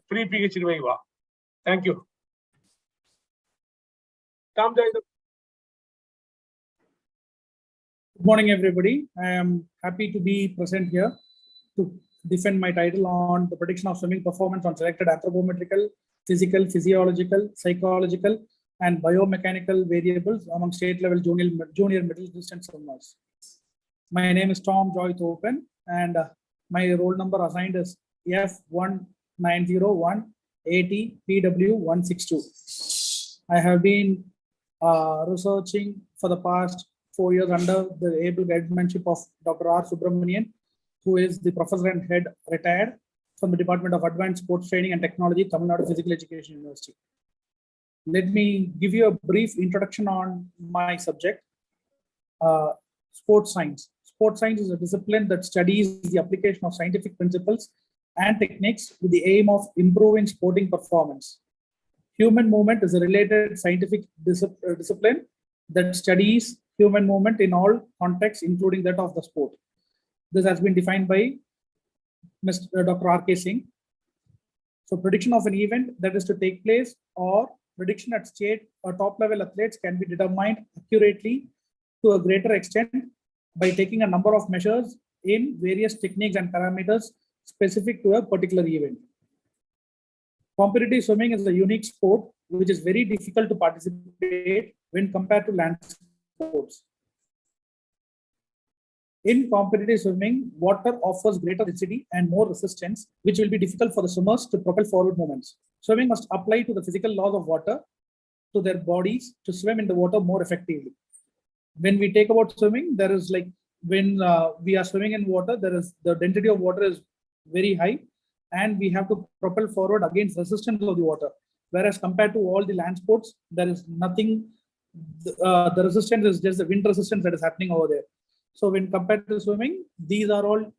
free PhD Viva. Thank you. Tom Joy. Good morning, everybody. I am happy to be present here to defend my title on the prediction of swimming performance on selected anthropometrical, physical, physiological, psychological, and biomechanical variables among state-level junior middle distance swimmers. My name is Tom Joy Thoppan, and my roll number assigned is F190180PW162. I have been researching for the past 4 years under the able guidance of Dr. R. Subramanian, who is the professor and head retired from the Department of Advanced Sports Training and Technology, Tamil Nadu Physical Education University. Let me give you a brief introduction on my subject, sports science. Sports science is a discipline that studies the application of scientific principles and techniques with the aim of improving sporting performance. Human movement is a related scientific discipline that studies human movement in all contexts, including that of the sport. This has been defined by Mr. Dr. R.K. Singh. So prediction of an event that is to take place or prediction at state or top level athletes can be determined accurately to a greater extent by taking a number of measures in various techniques and parameters specific to a particular event. Competitive swimming is a unique sport which is very difficult to participate when compared to land sports. In competitive swimming, water offers greater density and more resistance, which will be difficult for the swimmers to propel forward movements. Swimming must apply to the physical laws of water to their bodies to swim in the water more effectively. When we take about swimming, there is like when we are swimming in water, there is the density of water is very high, and we have to propel forward against resistance of the water. Whereas compared to all the land sports, there is nothing. The resistance is just the wind resistance that is happening over there. So when compared to swimming, these are all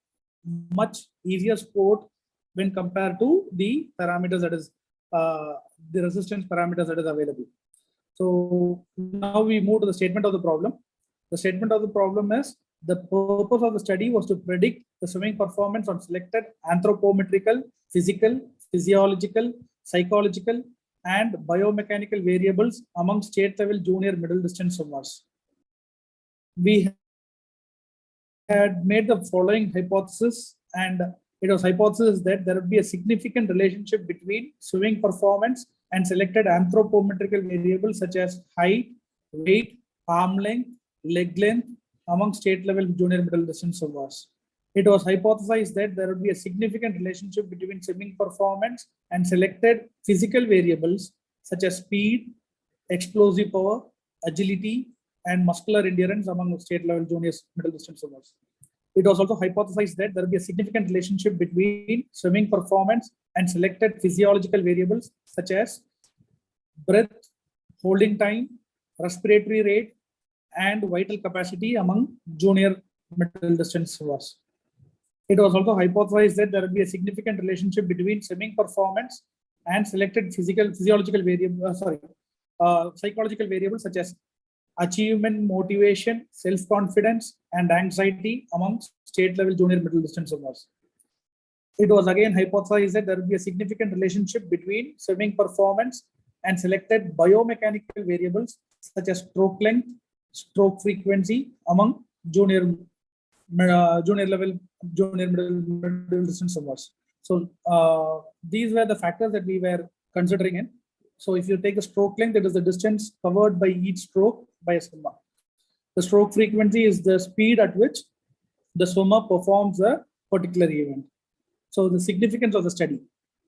much easier sport when compared to the parameters that is the resistance parameters that is available. So now we move to the statement of the problem. The statement of the problem is the purpose of the study was to predict the swimming performance on selected anthropometrical, physical, physiological, psychological, and biomechanical variables among state-level junior middle distance swimmers. We had made the following hypothesis, and it was hypothesis that there would be a significant relationship between swimming performance and selected anthropometrical variables such as height, weight, arm length, leg length among state-level junior middle distance swimmers. It was hypothesized that there would be a significant relationship between swimming performance and selected physical variables such as speed, explosive power, agility, and muscular endurance among state-level junior middle distance swimmers. It was also hypothesized that there would be a significant relationship between swimming performance and selected physiological variables such as breath, holding time, respiratory rate, and vital capacity among junior middle distance swimmers. It was also hypothesized that there would be a significant relationship between swimming performance and selected psychological variables such as achievement, motivation, self-confidence, and anxiety among state-level junior middle distance swimmers. It was again hypothesized that there would be a significant relationship between swimming performance and selected biomechanical variables such as stroke length, stroke frequency among junior middle distance swimmers. So these were the factors that we were considering in. So if you take the stroke length, it is the distance covered by each stroke by a swimmer. The stroke frequency is the speed at which the swimmer performs a particular event. So the significance of the study.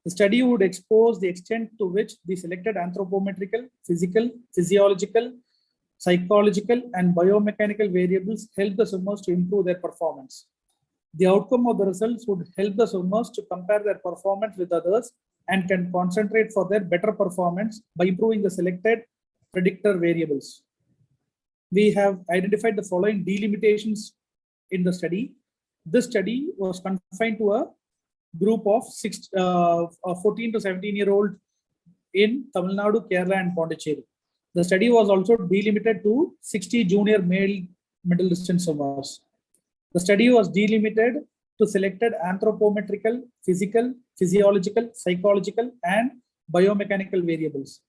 The study would expose the extent to which the selected anthropometrical, physical, physiological, psychological, and biomechanical variables help the swimmers to improve their performance. The outcome of the results would help the swimmers to compare their performance with others and can concentrate for their better performance by improving the selected predictor variables. We have identified the following delimitations in the study. This study was confined to a group of 14 to 17-year-old in Tamil Nadu, Kerala, and Pondicherry. The study was also delimited to 60 junior male middle distance swimmers. The study was delimited to selected anthropometrical, physical, physiological, psychological, and biomechanical variables.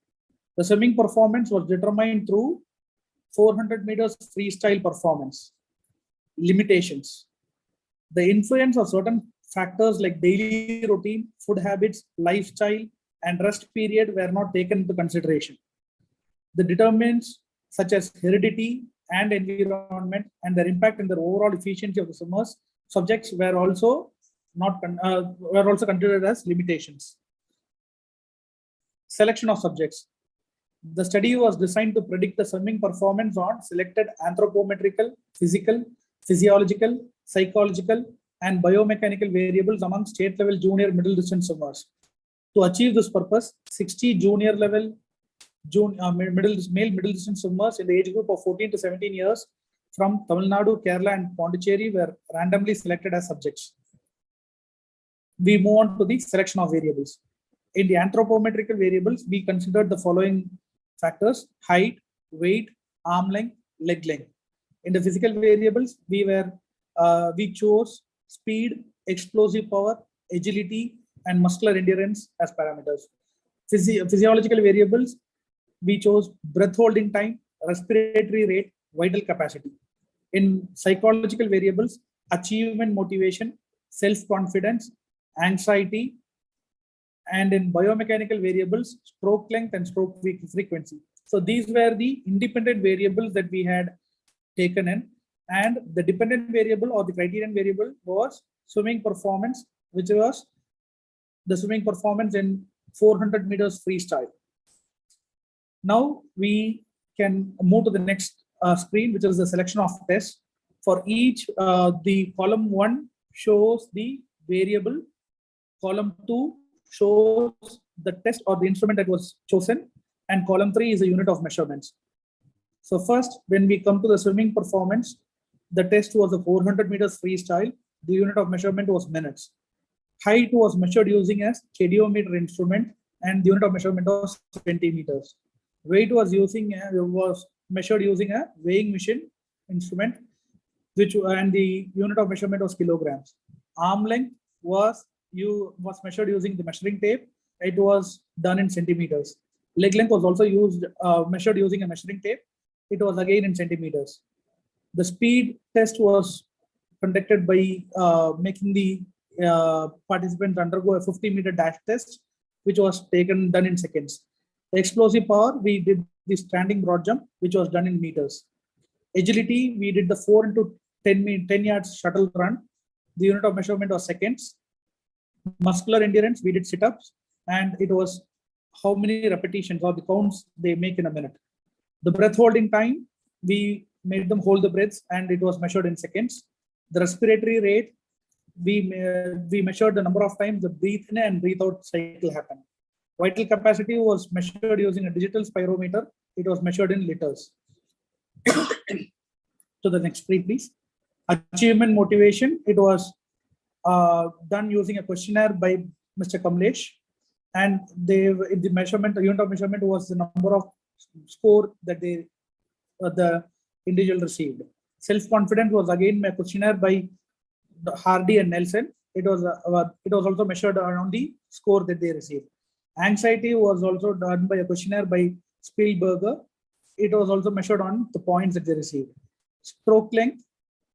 The swimming performance was determined through 400 meters freestyle performance. Limitations. The influence of certain factors like daily routine, food habits, lifestyle, and rest period were not taken into consideration. The determinants such as heredity and environment and their impact in the overall efficiency of the swimmers subjects were also considered as limitations. Selection of subjects. The study was designed to predict the swimming performance on selected anthropometrical, physical, physiological, psychological, and biomechanical variables among state-level junior middle distance swimmers. To achieve this purpose, 60 junior level male middle distance swimmers in the age group of 14 to 17 years from Tamil Nadu, Kerala, and Pondicherry were randomly selected as subjects. We move on to the selection of variables. In the anthropometrical variables, we considered the following factors: height, weight, arm length, leg length. In the physical variables, we chose speed, explosive power, agility, and muscular endurance as parameters. Physiological variables, we chose breath holding time, respiratory rate, vital capacity. In psychological variables, achievement motivation, self-confidence, anxiety, and in biomechanical variables, stroke length and stroke frequency. So these were the independent variables that we had taken in, and the dependent variable or the criterion variable was swimming performance, which was the swimming performance in 400 meters freestyle. Now we can move to the next screen, which is the selection of tests. For each, the column 1 shows the variable, column 2 shows the test or the instrument that was chosen, and column 3 is a unit of measurements. So first, when we come to the swimming performance, the test was a 400 meters freestyle. The unit of measurement was minutes. Height was measured using a stadiometer instrument, and the unit of measurement was centimeters. Weight was measured using a weighing machine instrument, and the unit of measurement was kilograms. Arm length was measured using the measuring tape. It was done in centimeters. Leg length was also measured using a measuring tape. It was again in centimeters. The speed test was conducted by making the participants undergo a 50-meter dash test, which was done in seconds. The explosive power, we did the standing broad jump, which was done in meters. Agility, we did the 4 into 10 yards shuttle run. The unit of measurement was seconds. Muscular endurance, we did sit-ups, and it was how many repetitions or the counts they make in a minute. The breath holding time, we made them hold the breaths, and it was measured in seconds. The respiratory rate, we measured the number of times the breathe in and breathe out cycle happened. Vital capacity was measured using a digital spirometer. It was measured in liters. To the next screen, please. Achievement motivation, it was done using a questionnaire by Mr. Kamlesh, and the unit of measurement was the number of score that the individual received. Self-confidence was again a questionnaire by Hardy and Nelson. It was also measured around the score that they received. Anxiety was also done by a questionnaire by Spielberger. It was also measured on the points that they received. Stroke length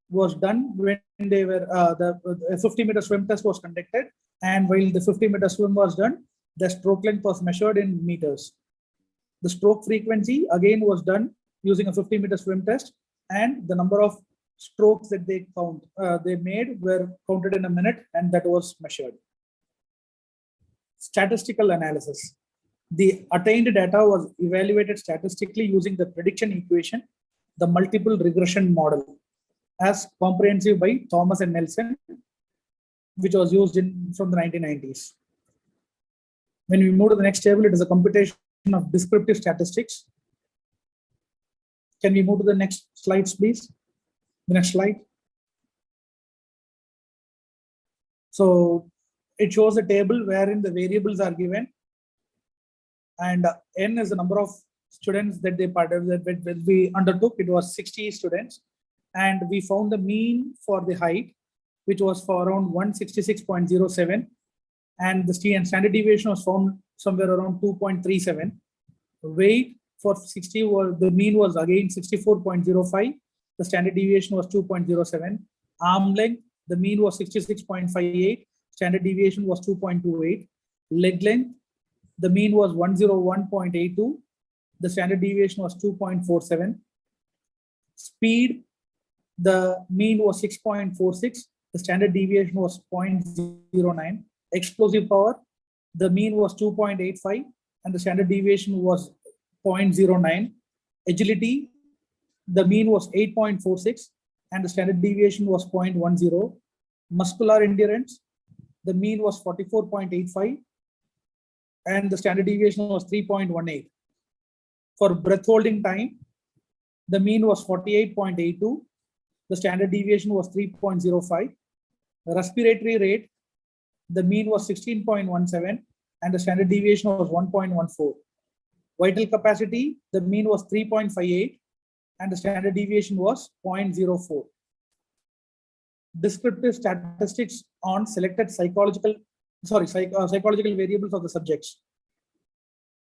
was done when they were the 50-meter swim test was conducted, and while the 50-meter swim was done, the stroke length was measured in meters. The stroke frequency again was done using a 50-meter swim test, and the number of strokes that they made were counted in a minute, and that was measured. Statistical analysis. The attained data was evaluated statistically using the prediction equation, the multiple regression model, as comprehensive by Thomas and Nelson, which was used from the 1990s. When we move to the next table, it is a computation of descriptive statistics. Can we move to the next slides, please? The next slide. So it shows a table wherein the variables are given, and N is the number of students that we undertook. It was 60 students, and we found the mean for the height, which was for around 166.07, and the standard deviation was found somewhere around 2.37. Weight for 60 was, the mean was again 64.05. The standard deviation was 2.07. Arm length, the mean was 66.58. Standard deviation was 2.28. Leg length, the mean was 101.82. The standard deviation was 2.47. Speed, the mean was 6.46. The standard deviation was 0.09. Explosive power, the mean was 2.85 and the standard deviation was 0.09. Agility, the mean was 8.46 and the standard deviation was 0.10. Muscular endurance, the mean was 44.85 and the standard deviation was 3.18. For breath holding time, the mean was 48.82. The standard deviation was 3.05. Respiratory rate, the mean was 16.17 and the standard deviation was 1.14. Vital capacity, the mean was 3.58 and the standard deviation was 0.04. Descriptive statistics on selected psychological variables of the subjects.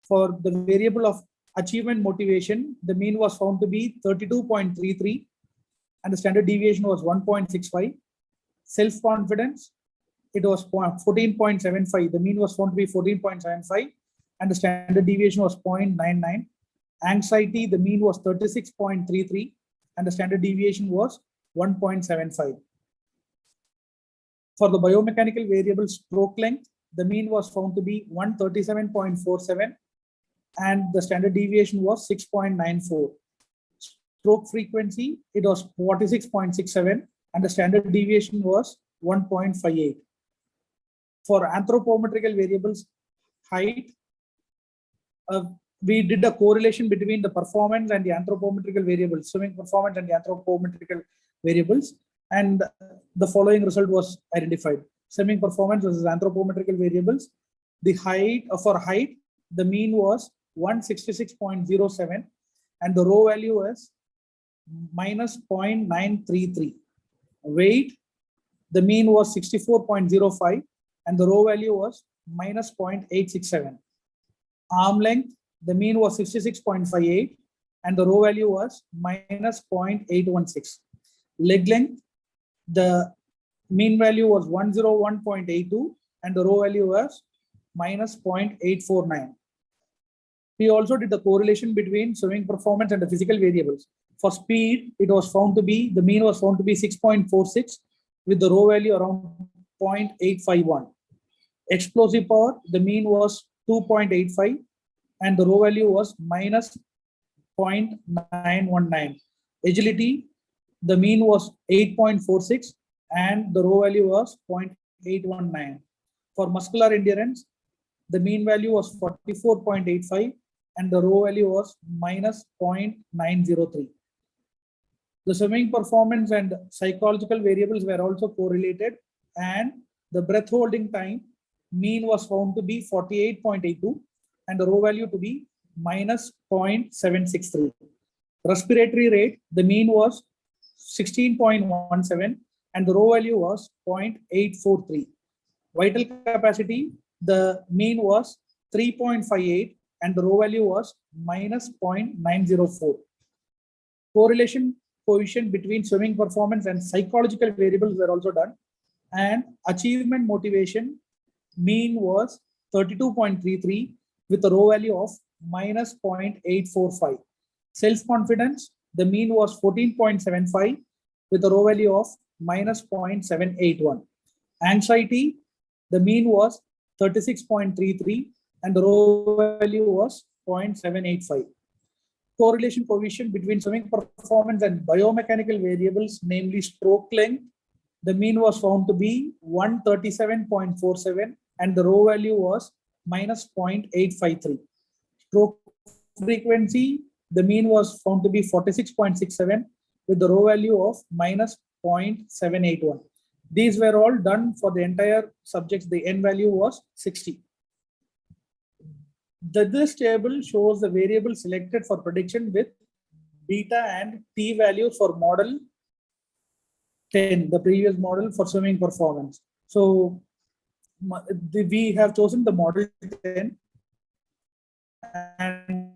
For the variable of achievement motivation, the mean was found to be 32.33 and the standard deviation was 1.65. Self-confidence, it was 14.75. The mean was found to be 14.75 and the standard deviation was 0.99. Anxiety, the mean was 36.33 and the standard deviation was 1.75. For the biomechanical variable stroke length, the mean was found to be 137.47 and the standard deviation was 6.94. Stroke frequency, it was 46.67 and the standard deviation was 1.58. For anthropometrical variables height, we did a correlation between the performance and the anthropometrical variables, swimming performance and the anthropometrical variables, and the following result was identified. Swimming performance versus anthropometrical variables. The height, for height, the mean was 166.07 and the rho value was minus 0.933. Weight, the mean was 64.05 and the rho value was minus 0.867. Arm length, the mean was 66.58 and the rho value was minus 0.816. Leg length, the mean value was 101.82 and the rho value was minus 0.849. We also did the correlation between swimming performance and the physical variables. For speed, it was found to be, the mean was found to be 6.46 with the rho value around 0.851. Explosive power, the mean was 2.85 and the rho value was minus 0.919. Agility, the mean was 8.46 and the rho value was 0.819. For muscular endurance, the mean value was 44.85 and the rho value was minus 0.903. The swimming performance and psychological variables were also correlated and the breath holding time mean was found to be 48.82 and the rho value to be minus 0.763. Respiratory rate, the mean was 16.17 and the rho value was 0.843. Vital capacity, the mean was 3.58 and the rho value was minus 0.904. Correlation coefficient between swimming performance and psychological variables were also done, and achievement motivation mean was 32.33 with a rho value of minus 0.845. Self-confidence, the mean was 14.75 with a rho value of minus 0.781. Anxiety, the mean was 36.33 and the rho value was 0.785. Correlation coefficient between swimming performance and biomechanical variables, namely stroke length, the mean was found to be 137.47 and the rho value was minus 0.853. Stroke frequency, the mean was found to be 46.67 with the rho value of minus 0.781. These were all done for the entire subjects. The N value was 60. This table shows the variable selected for prediction with beta and t values for model 10, the previous model for swimming performance. So we have chosen the model 10, and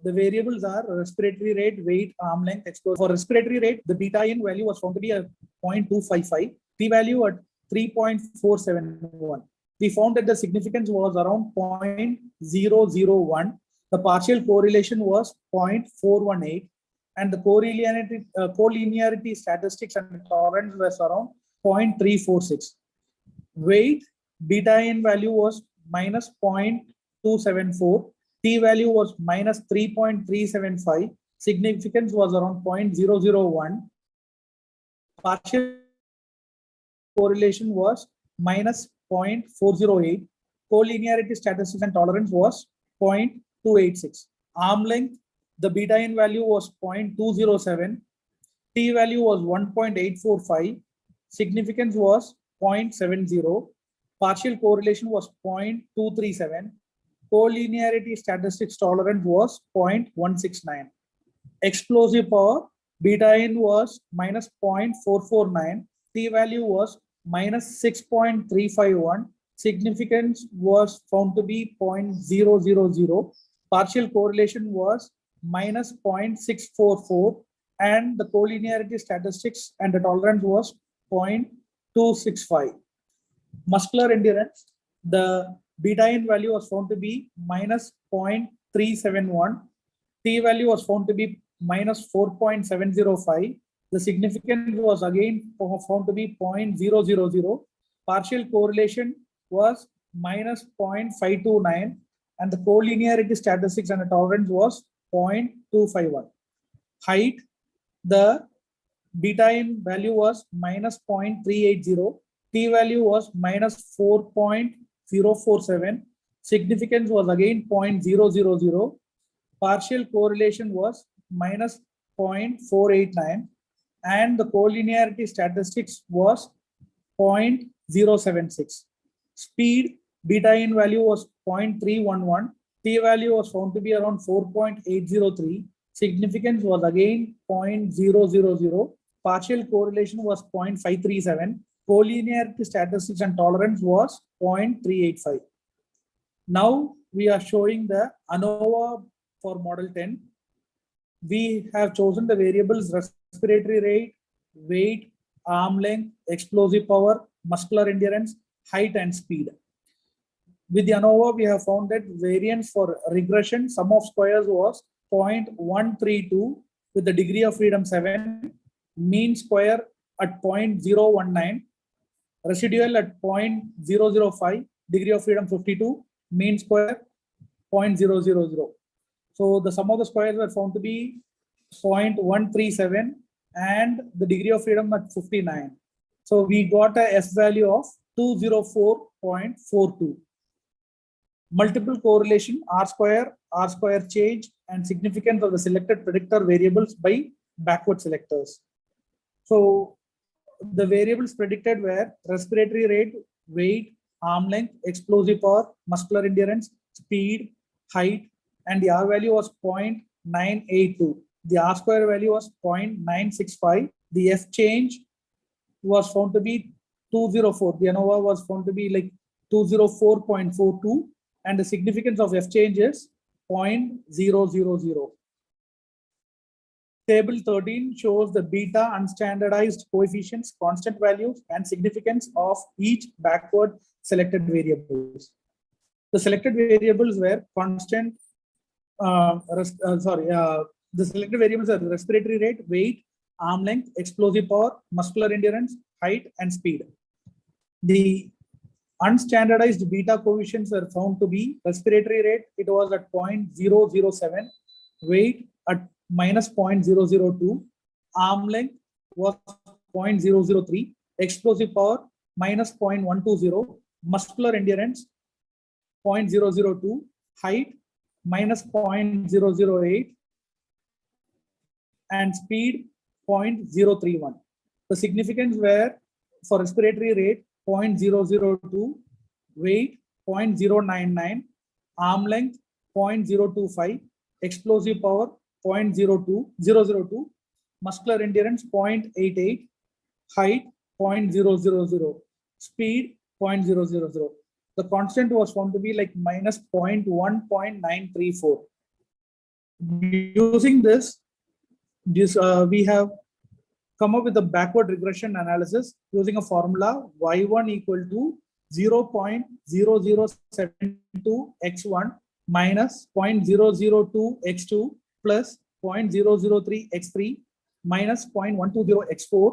the variables are respiratory rate, weight, arm length, exposure. For respiratory rate, the beta in value was found to be a 0.255, p-value at 3.471. We found that the significance was around 0.001. The partial correlation was 0.418, and the collinearity statistics and tolerance was around 0.346. Weight, beta in value was minus 0.274. T value was minus 3.375. Significance was around 0.001. Partial correlation was minus 0.408. Collinearity statistics and tolerance was 0.286. Arm length, the beta in value was 0.207. T value was 1.845. Significance was 0.70. Partial correlation was 0.237. Collinearity statistics tolerance was 0.169. Explosive power, beta in was minus 0.449. T value was minus 6.351. Significance was found to be 0.000. Partial correlation was minus 0.644. And the collinearity statistics and the tolerance was 0.265. Muscular endurance, the beta in value was found to be minus 0.371. T value was found to be minus 4.705. The significance was again found to be 0.000. Partial correlation was minus 0.529, and the collinearity statistics and the tolerance was 0.251. Height, the beta in value was minus 0.380. T value was minus 4.047. Significance was again 0.000. Partial correlation was minus 0.489, and the collinearity statistics was 0.076. Speed, beta in value was 0.311. T value was found to be around 4.803. Significance was again 0.000. Partial correlation was 0.537. Collinearity statistics and tolerance was 0.385. Now we are showing the ANOVA for model 10. We have chosen the variables respiratory rate, weight, arm length, explosive power, muscular endurance, height, and speed. With the ANOVA, we have found that variance for regression, sum of squares was 0.132 with the degree of freedom 7, mean square at 0.019, residual at 0.005, degree of freedom 52, mean square 0.000. So the sum of the squares were found to be 0.137 and the degree of freedom at 59. So we got a S value of 204.42. Multiple correlation R square change, and significance of the selected predictor variables by backward selectors. So the variables predicted were respiratory rate, weight, arm length, explosive power, muscular endurance, speed, height, and the R value was 0.982. The R square value was 0.965. The F change was found to be 204. The ANOVA was found to be like 204.42, and the significance of F change is 0.000. Table 13 shows the beta unstandardized coefficients, constant values, and significance of each backward selected variables. The selected variables were constant. The selected variables are respiratory rate, weight, arm length, explosive power, muscular endurance, height, and speed. The unstandardized beta coefficients are found to be respiratory rate, it was at 0.007, weight at minus 0.002, arm length was 0.003, explosive power minus 0.120, muscular endurance 0.002, height minus 0.008, and speed 0.031. The significance were for respiratory rate 0.002, weight 0.099, arm length 0.025, explosive power 0.002, muscular endurance 0.88, height 0.000, speed 0.000. The constant was found to be like minus 0.1.934. Using this, we have come up with a backward regression analysis using a formula y1 equal to 0.0072 x1 minus 0.002 x2 plus 0.003 x3 minus 0.120 x4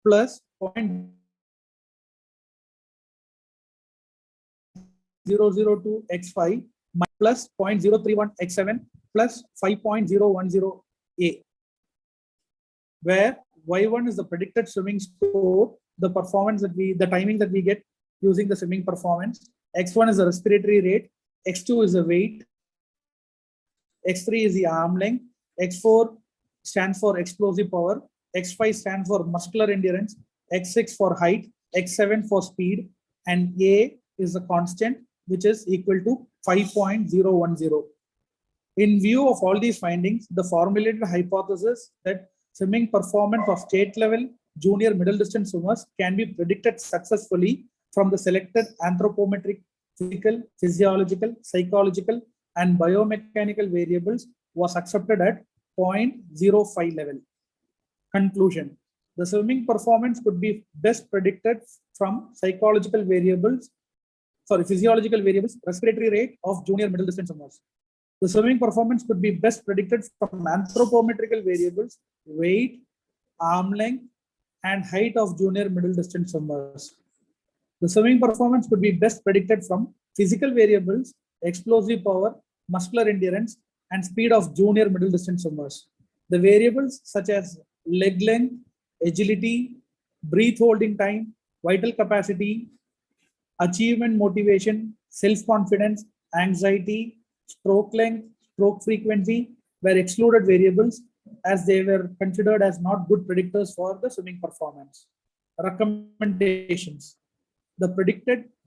plus 0.002 x5 plus 0.031 x7 plus 5.010 a, where y1 is the predicted swimming score, the performance that the timing that we get using the swimming performance. X1 is the respiratory rate, X2 is the weight, X3 is the arm length, X4 stands for explosive power, X5 stands for muscular endurance, X6 for height, X7 for speed, and A is the constant, which is equal to 5.010. In view of all these findings, the formulated hypothesis that swimming performance of state level junior middle distance swimmers can be predicted successfully from the selected anthropometric, physical, physiological, psychological, and biomechanical variables was accepted at 0.05 level. Conclusion: the swimming performance could be best predicted from physiological variables, respiratory rate of junior middle distance swimmers. The swimming performance could be best predicted from anthropometrical variables, weight, arm length, and height of junior middle distance swimmers. The swimming performance could be best predicted from physical variables, explosive power, muscular endurance, and speed of junior middle distance swimmers. The variables such as leg length, agility, breath holding time, vital capacity, achievement motivation, self-confidence, anxiety, stroke length, stroke frequency were excluded variables as they were considered as not good predictors for the swimming performance. Recommendations: the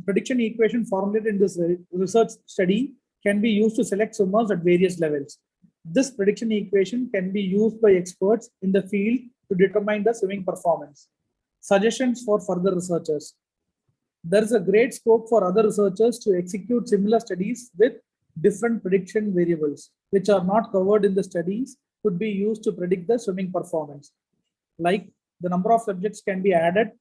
prediction equation formulated in this research study can be used to select swimmers at various levels. This prediction equation can be used by experts in the field to determine the swimming performance. Suggestions for further researchers: there is a great scope for other researchers to execute similar studies with different prediction variables, which are not covered in the studies, could be used to predict the swimming performance. Like the number of subjects can be added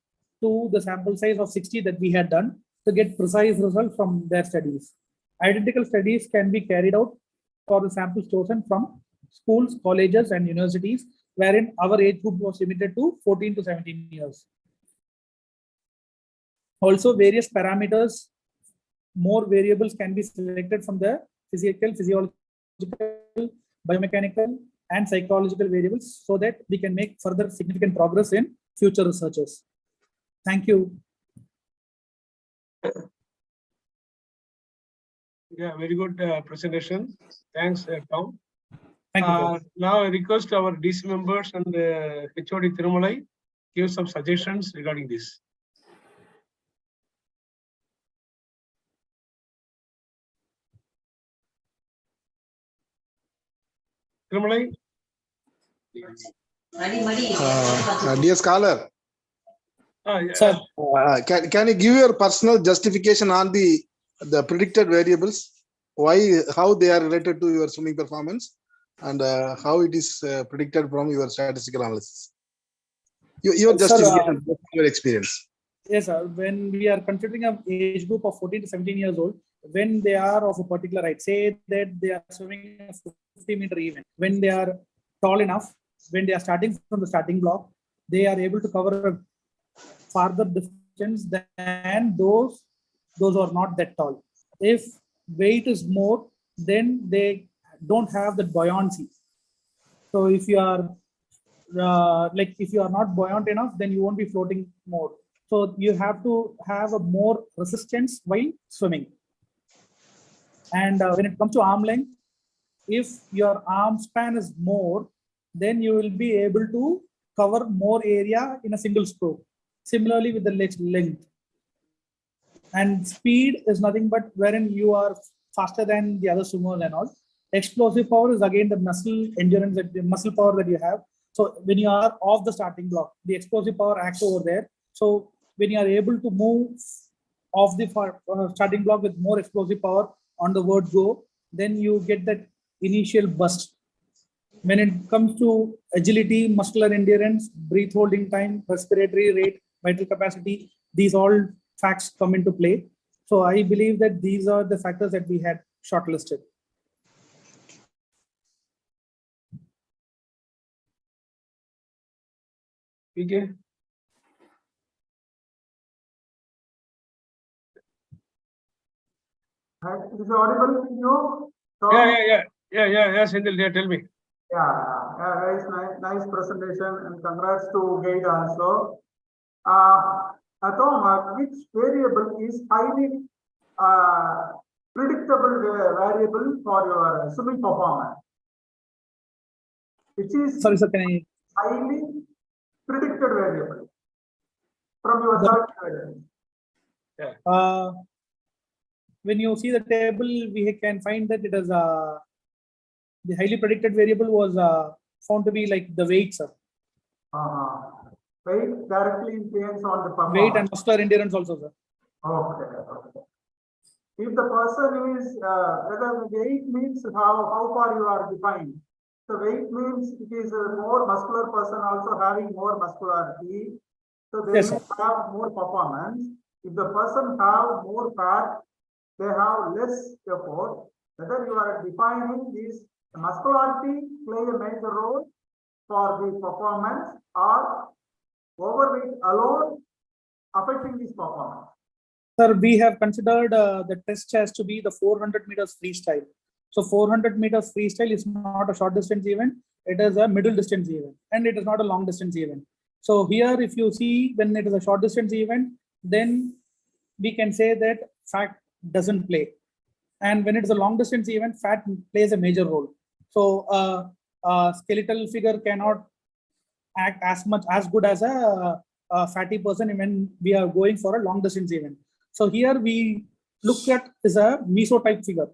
to the sample size of 60 that we had done to get precise results from their studies. Identical studies can be carried out for the samples chosen from schools, colleges, and universities, wherein our age group was limited to 14 to 17 years. Also, various parameters, more variables can be selected from the physical, physiological, biomechanical, and psychological variables so that we can make further significant progress in future researches. Thank you. Yeah, very good presentation. Thanks, Tom. Thank you. Now I request our DC members and HOD Thirumalai give some suggestions regarding this. Thirumalai? Dear scholar, Sir, can you give your personal justification on the predicted variables? Why, how they are related to your swimming performance, and how it is predicted from your statistical analysis? Your justification, sir, your experience. Yes, sir. When we are considering an age group of 14 to 17 years old, when they are of a particular height, say that they are swimming a 50-meter event, when they are tall enough, when they are starting from the starting block, they are able to cover a farther distance than those who are not that tall. If weight is more, then they don't have that buoyancy. So if you are if you are not buoyant enough, then you won't be floating more. So you have to have a more resistance while swimming. And when it comes to arm length, if your arm span is more, then you will be able to cover more area in a single stroke. Similarly with the leg length. And speed is nothing but wherein you are faster than the other swimmers and all. Explosive power is again the muscle endurance, the muscle power that you have. So when you are off the starting block, the explosive power acts over there. So when you are able to move off the starting block with more explosive power on the word go, then you get that initial burst. When it comes to agility, muscular endurance, breath holding time, respiratory rate, vital capacity, these all facts come into play. So I believe that these are the factors that we had shortlisted. Okay. Is it audible to you? Tom? Yeah, Sendil, yeah, tell me. Nice, nice presentation, and congrats to Guide also. Tom, which variable is highly predictable variable for your swimming performance? Which is Sorry, sir, can I? highly predicted variable from your search variable? When you see the table, we can find that it is the highly predicted variable was found to be like the weight, sir. Weight directly influence on the performance. Weight and muscular endurance also, sir. Okay. If the person is, whether weight means how far you are defined. So weight means it is a more muscular person also having more muscularity. So they Yes, may sir. have more performance. If the person have more fat, they have less effort. Whether you are defining this muscularity play a major role for the performance, or overweight alone affecting this performance. Sir, we have considered the test has to be the 400 meters freestyle. So 400 meters freestyle is not a short distance event. It is a middle distance event, and it is not a long distance event. So here, if you see when it is a short distance event, then we can say that fat doesn't play. And when it is a long distance event, fat plays a major role. So skeletal figure cannot act as good as a fatty person when we are going for a long distance event. So here we look at is a mesotype figure.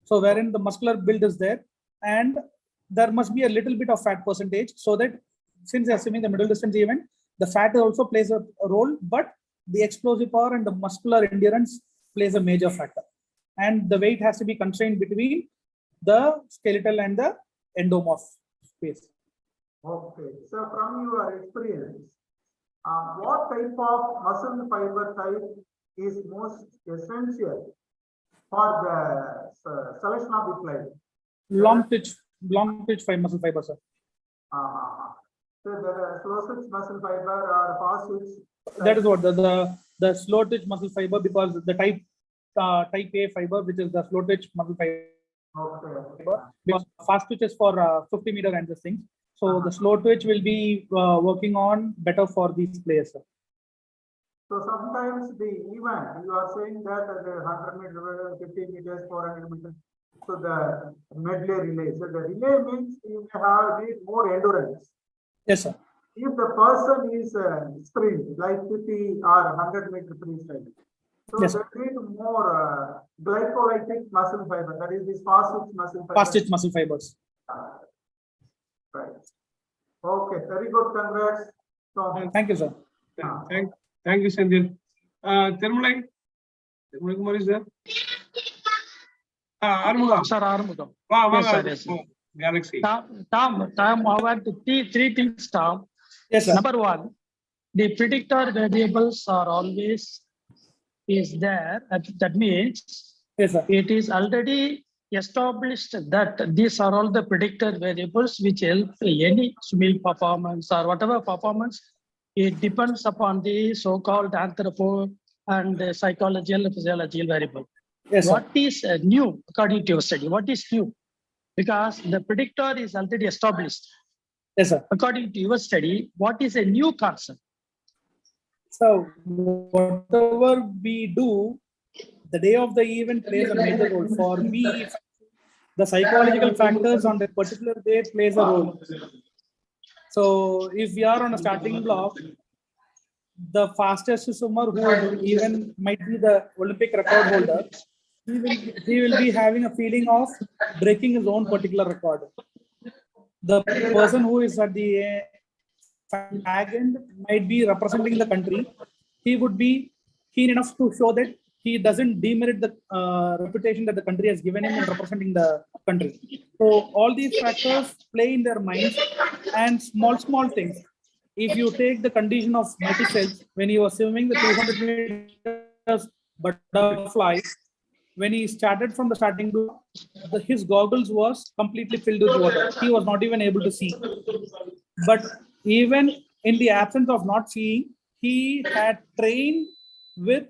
So wherein the muscular build is there, and there must be a little bit of fat percentage, so that since assuming the middle distance event, the fat also plays a role, but the explosive power and the muscular endurance plays a major factor. And the weight has to be constrained between the skeletal and the endomorph space. Okay, so from your experience, what type of muscle fiber type is most essential for the selection of the player? Long pitch muscle fiber, sir. So the slow twitch muscle fiber or fast twitch? That is what the slow twitch muscle fiber, because the type A fiber, which is the slow twitch muscle fiber. Okay. Because fast twitch is for 50 meter and this thing. So the slow twitch will be working on better for these players, sir. So sometimes the event, you are saying that the 100 meters, 50 meters, 400 meters, so the medley relay. So the relay means you need more endurance. Yes, sir. If the person is sprint, like 50 or 100 meter freestyle, so yes, they need more glycolytic muscle fiber. That is this fast twitch muscle fiber. Fast twitch muscle fibers. Right. Okay. Very good. Congrats. Thank you, sir. Thank you, Sendil. Tirmalai Kumar is there? Armugam. Sir, Armugam. Yes, sir. Galaxy. Tom, I want three things, Tom. Yes, sir. Number one, the predictor variables are always is there. That means yes, sir. It is already established that these are all the predictor variables which help any swimming performance or whatever performance. It depends upon the so-called anthropo and psychological and physiological variable. Yes, what is new according to your study? What is new? Because the predictor is already established. Yes, sir. According to your study, what is a new concept? So whatever we do, the day of the event plays a major role. For me, the psychological factors on that particular day plays a role. So if we are on a starting block, the fastest swimmer who even might be the Olympic record holder, he will be having a feeling of breaking his own particular record. the person who is at the fag end might be representing the country. He would be keen enough to show that he doesn't demerit the reputation that the country has given him in representing the country. So all these factors play in their minds, and small things. If you take the condition of Michael Phelps, when he was swimming the 200 meters butterfly, when he started from the starting to his goggles was completely filled with water. He was not even able to see. But even in the absence of not seeing, he had trained with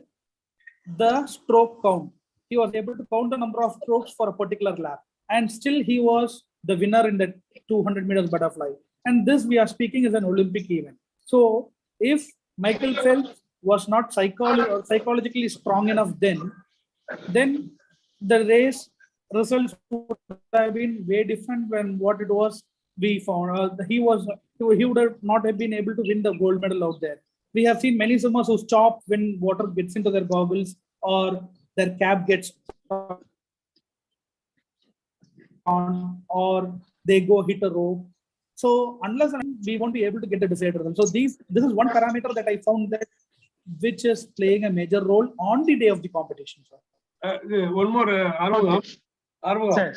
the stroke count. He was able to count the number of strokes for a particular lap, and still he was the winner in the 200 meters butterfly. And this we are speaking is an Olympic event. So if Michael Phelps was not psychologically strong enough, then the race results would have been way different than what it was we found. He would have not have been able to win the gold medal out there. We have seen many swimmers who stop when water gets into their goggles or their cap gets on, or they go hit a rope. So unless we won't be able to get the desired result. So this is one parameter that I found that which is playing a major role on the day of the competition. One more, Arvo. Sir.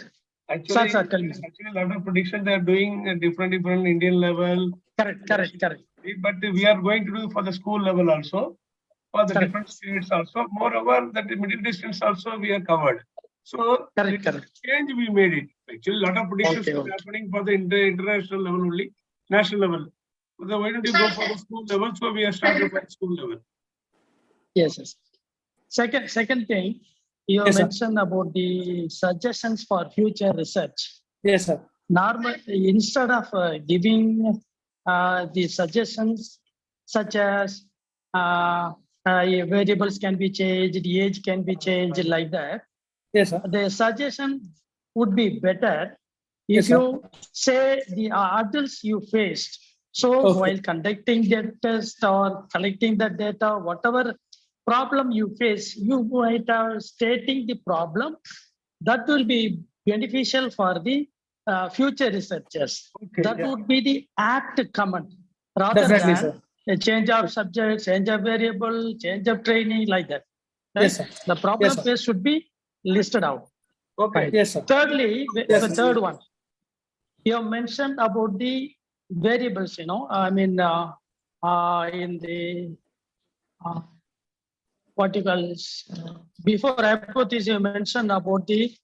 Actually, Sir, tell me. actually, a lot of prediction they are doing different Indian level. Correct. But we are going to do for the school level also, for the different states also. Moreover, that the middle distance also we are covered. So Correct. change we made it. Actually, a lot of predictions are happening for the international level only, national level. So why don't you go for the school level? So we are starting for the school level. Yes. Second thing, you mentioned about the suggestions for future research. Yes, sir. Instead of giving the suggestions such as variables can be changed, age can be changed like that. Yes, sir. The suggestion would be better if you say the hurdles you faced. So while conducting the test or collecting the data, whatever problem you face, you might have stating the problem that will be beneficial for the future researchers. That would be the apt comment rather than a change of subject, change of variable, change of training like that. Right? Yes, sir. The problem phase should be listed out. Okay. Right. Yes, sir. Thirdly, the third one, you have mentioned about the variables, I mean, in the what you call before hypothesis, you mentioned about the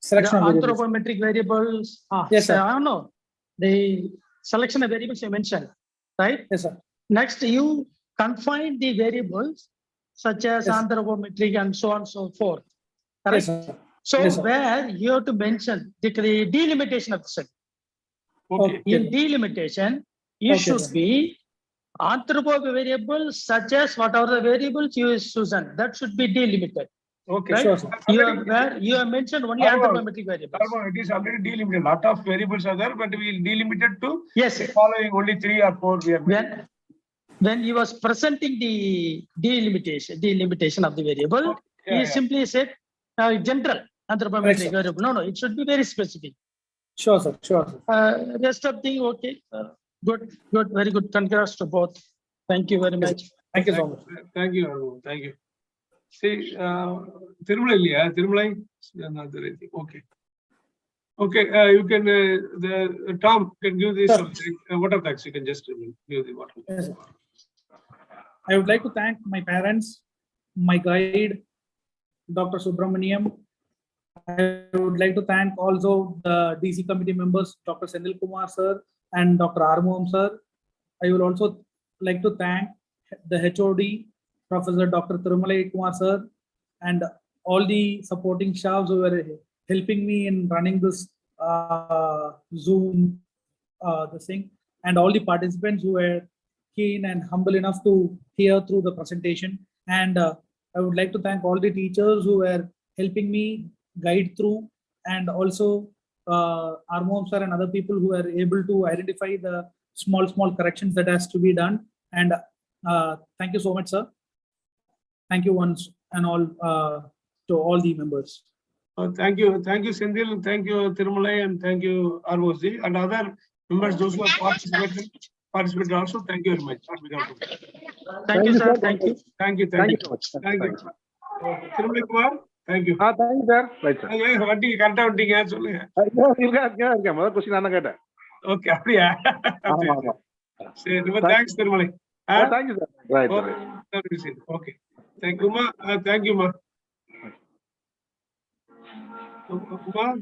Selection of variables. anthropometric variables. Yes, sir. I don't know. The selection of variables you mentioned, right? Yes, sir. Next, you confine the variables such as anthropometric and so on and so forth. Correct? Yes, sir. So Yes, sir. where you have to mention the delimitation of the set. Okay. In delimitation, it should be anthropometric variables such as whatever the variables you is chosen. That should be delimited. Okay. Right? Sure, sir. You have mentioned only anthropometric variables. It is already delimited. A lot of variables are there, but we delimited to following only 3 or 4. We are when he was presenting the delimitation of the variable, he simply said general anthropometric variable. No, it should be very specific. Sure, sir. Rest of the okay. Good, very good. Congrats to both. Thank you very much. Thank you so much. Thank you, Arvo. Thank you. See, Thirumalai, okay. Okay, you can, Tom can give this water tax. You can just give the water. Yes, I would like to thank my parents, my guide, Dr. Subramaniam. I would like to thank also the DC committee members, Dr. Senil Kumar sir and Dr. Armoam sir. I would also like to thank the HOD, Professor Dr. Thirumalai Kumar sir, and all the supporting staffs who were helping me in running this Zoom this thing, and all the participants who were keen and humble enough to hear through the presentation. And I would like to thank all the teachers who were helping me guide through, and also Armoam sir and other people who were able to identify the small corrections that has to be done. And thank you so much, sir. Thank you once and all to all the members. Thank you, Senthil, thank you, Thirumalai, and thank you, ROC, and other members, those who have participated also. Thank you very much. Thank you, sir. Thank you. Thank you. Thank you so much. Thank you. Thirumalai Kumar, thank you. Thank you, sir. Right, sir. வண்டி கரெக்டா வந்தீங்க சொல்லுங்க. இருக்கேன் முதல் question நான் கேட்டேன். Okay, அப்படியா? ஆமா ஆமா. சரி, ரொம்ப thanks Thirumalai. Thank you, sir. Right. Okay. Thank you, ma. Thank you, ma. Kumar.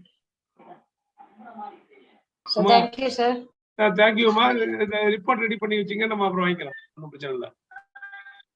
So thank you, sir. Thank you, ma. Report ready பண்ணி வச்சீங்க, நம்ம அப்புறம் வாங்கிக்கலாம். ஒன்றும் பிரச்சனை இல்லை.